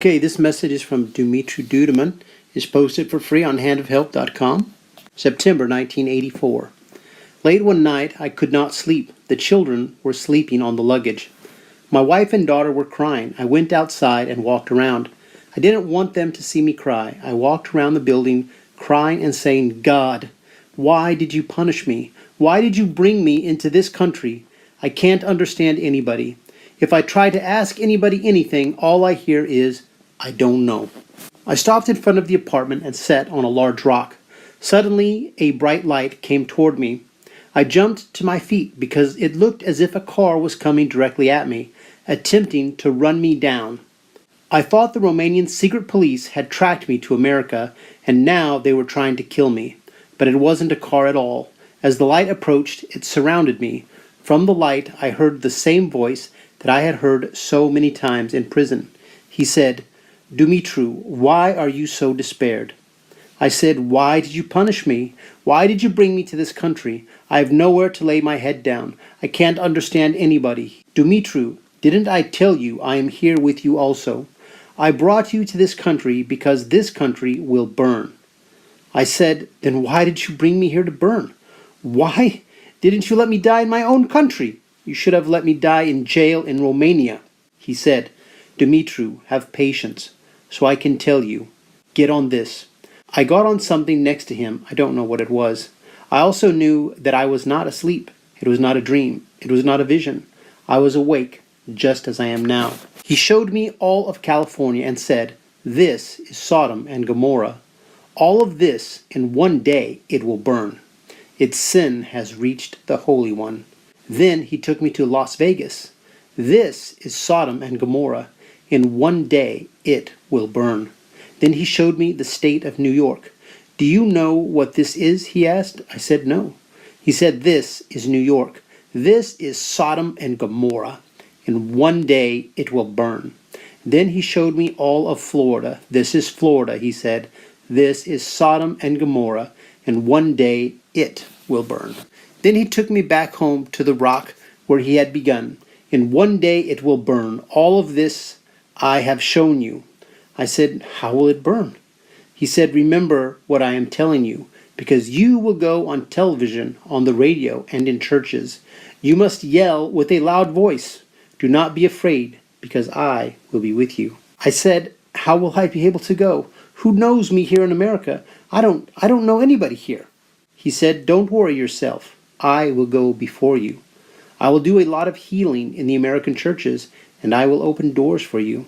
Okay, this message is from Dumitru Duduman. It's posted for free on handofhelp.com. September 1984. Late one night, I could not sleep. The children were sleeping on the luggage. My wife and daughter were crying. I went outside and walked around. I didn't want them to see me cry. I walked around the building, crying and saying, "God, why did you punish me? Why did you bring me into this country? I can't understand anybody. If I try to ask anybody anything, all I hear is, I don't know." I stopped in front of the apartment and sat on a large rock. Suddenly, a bright light came toward me. I jumped to my feet because it looked as if a car was coming directly at me, attempting to run me down. I thought the Romanian secret police had tracked me to America, and now they were trying to kill me. But it wasn't a car at all. As the light approached, it surrounded me. From the light, I heard the same voice that I had heard so many times in prison. He said, "Dumitru, why are you so despaired?" I said, "Why did you punish me? Why did you bring me to this country? I have nowhere to lay my head down. I can't understand anybody." "Dumitru, didn't I tell you I am here with you also? I brought you to this country because this country will burn." I said, "Then why did you bring me here to burn? Why didn't you let me die in my own country? You should have let me die in jail in Romania." He said, "Dumitru, have patience, so I can tell you. Get on this." I got on something next to him. I don't know what it was. I also knew that I was not asleep. It was not a dream. It was not a vision. I was awake, just as I am now. He showed me all of California and said, "This is Sodom and Gomorrah. All of this, in one day, it will burn. Its sin has reached the Holy One." Then he took me to Las Vegas. "This is Sodom and Gomorrah. In one day, it will burn." Then he showed me the state of New York. "Do you know what this is?" he asked. I said no. He said, "This is New York. This is Sodom and Gomorrah. In one day, it will burn." Then he showed me all of Florida. "This is Florida," he said. "This is Sodom and Gomorrah. In one day, it will burn." Then he took me back home to the rock where he had begun. "In one day, it will burn. All of this I have shown you." I said, "How will it burn?" He said, "Remember what I am telling you, because you will go on television, on the radio, and in churches. You must yell with a loud voice. Do not be afraid, because I will be with you." I said, "How will I be able to go? Who knows me here in America? I don't know anybody here." He said, "Don't worry yourself. I will go before you. I will do a lot of healing in the American churches, and I will open doors for you.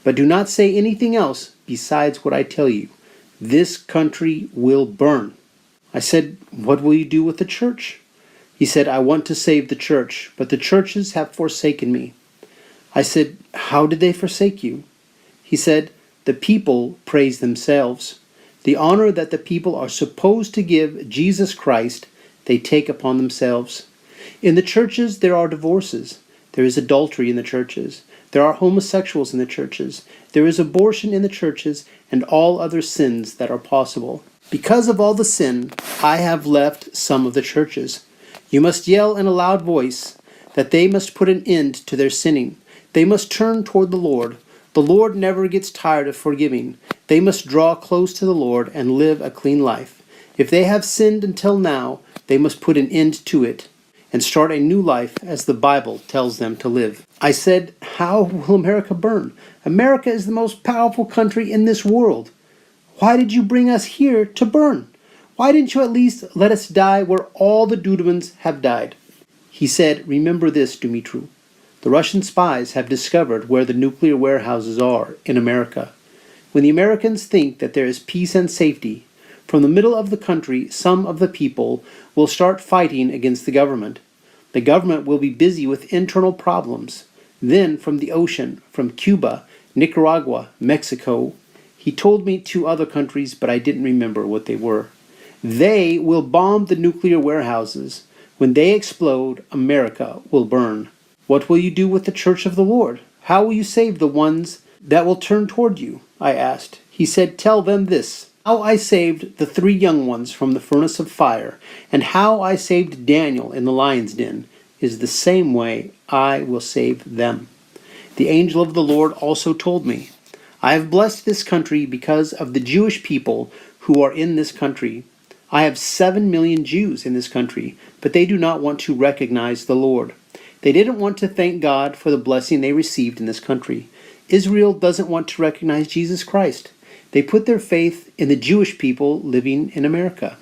But do not say anything else besides what I tell you. This country will burn." I said, "What will you do with the church?" He said, "I want to save the church, but the churches have forsaken me." I said, "How did they forsake you?" He said, "The people praise themselves. The honor that the people are supposed to give Jesus Christ, they take upon themselves. In the churches there are divorces. There is adultery in the churches. There are homosexuals in the churches. There is abortion in the churches and all other sins that are possible. Because of all the sin, I have left some of the churches. You must yell in a loud voice that they must put an end to their sinning. They must turn toward the Lord. The Lord never gets tired of forgiving. They must draw close to the Lord and live a clean life. If they have sinned until now, they must put an end to it and start a new life as the Bible tells them to live." I said, "How will America burn? America is the most powerful country in this world. Why did you bring us here to burn? Why didn't you at least let us die where all the Dudumans have died?" He said, "Remember this, Dumitru. The Russian spies have discovered where the nuclear warehouses are in America. When the Americans think that there is peace and safety, from the middle of the country, some of the people will start fighting against the government. The government will be busy with internal problems. Then from the ocean, from Cuba, Nicaragua, Mexico," he told me 2 other countries, but I didn't remember what they were, "they will bomb the nuclear warehouses. When they explode, America will burn. What will you do with the Church of the Lord? How will you save the ones that will turn toward you?" I asked. He said, "Tell them this. How I saved the 3 young ones from the furnace of fire, and how I saved Daniel in the lion's den, is the same way I will save them." The angel of the Lord also told me, I have blessed this country because of the Jewish people who are in this country. I have 7 million Jews in this country, but they do not want to recognize the Lord. They didn't want to thank God for the blessing they received in this country. Israel doesn't want to recognize Jesus Christ. They put their faith in the Jewish people living in America.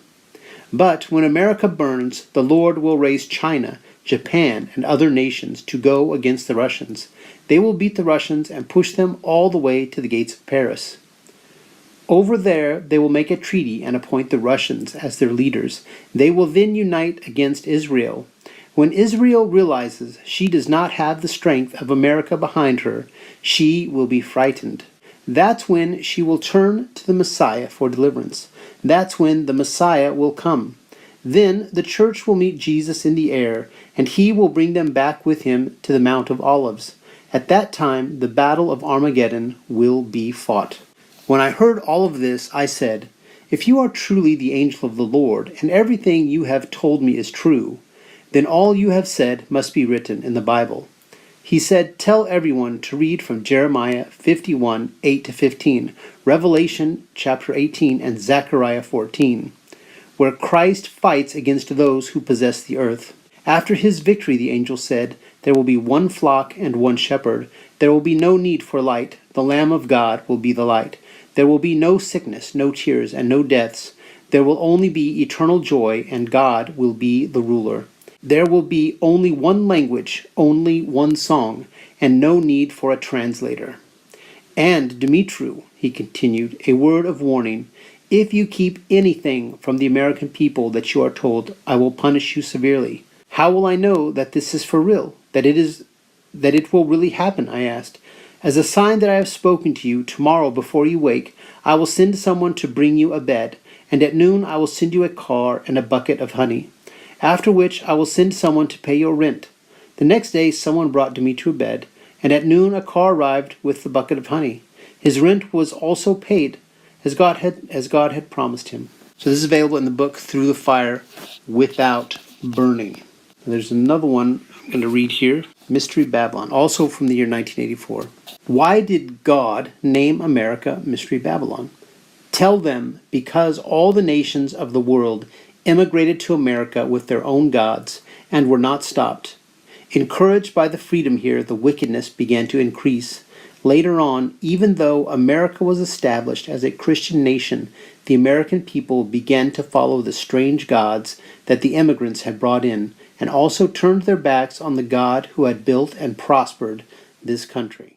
But when America burns, the Lord will raise China, Japan, and other nations to go against the Russians. They will beat the Russians and push them all the way to the gates of Paris. Over there, they will make a treaty and appoint the Russians as their leaders. They will then unite against Israel. When Israel realizes she does not have the strength of America behind her, she will be frightened. That's when she will turn to the Messiah for deliverance. That's when the Messiah will come. Then the church will meet Jesus in the air, and he will bring them back with him to the Mount of Olives. At that time, the battle of Armageddon will be fought. When I heard all of this, I said, "If you are truly the angel of the Lord, and everything you have told me is true, then all you have said must be written in the Bible." He said, "Tell everyone to read from Jeremiah 51, 8-15, Revelation chapter 18, and Zechariah 14, where Christ fights against those who possess the earth. After his victory, the angel said, there will be one flock and one shepherd. There will be no need for light. The Lamb of God will be the light. There will be no sickness, no tears, and no deaths. There will only be eternal joy, and God will be the ruler. There will be only one language, only one song, and no need for a translator. And Dumitru," he continued, "a word of warning. If you keep anything from the American people that you are told, I will punish you severely." "How will I know that this is for real, that it will really happen?" I asked. "As a sign that I have spoken to you, tomorrow before you wake, I will send someone to bring you a bed, and at noon I will send you a car and a bucket of honey. After which I will send someone to pay your rent." The next day someone brought Dumitru a bed, and at noon a car arrived with the bucket of honey. His rent was also paid, as God had promised him. So this is available in the book Through the Fire Without Burning. And there's another one I'm going to read here, Mystery Babylon, also from the year 1984. Why did God name America Mystery Babylon? Tell them, because all the nations of the world immigrated to America with their own gods and were not stopped. Encouraged by the freedom here, the wickedness began to increase. Later on, even though America was established as a Christian nation, the American people began to follow the strange gods that the immigrants had brought in, and also turned their backs on the God who had built and prospered this country.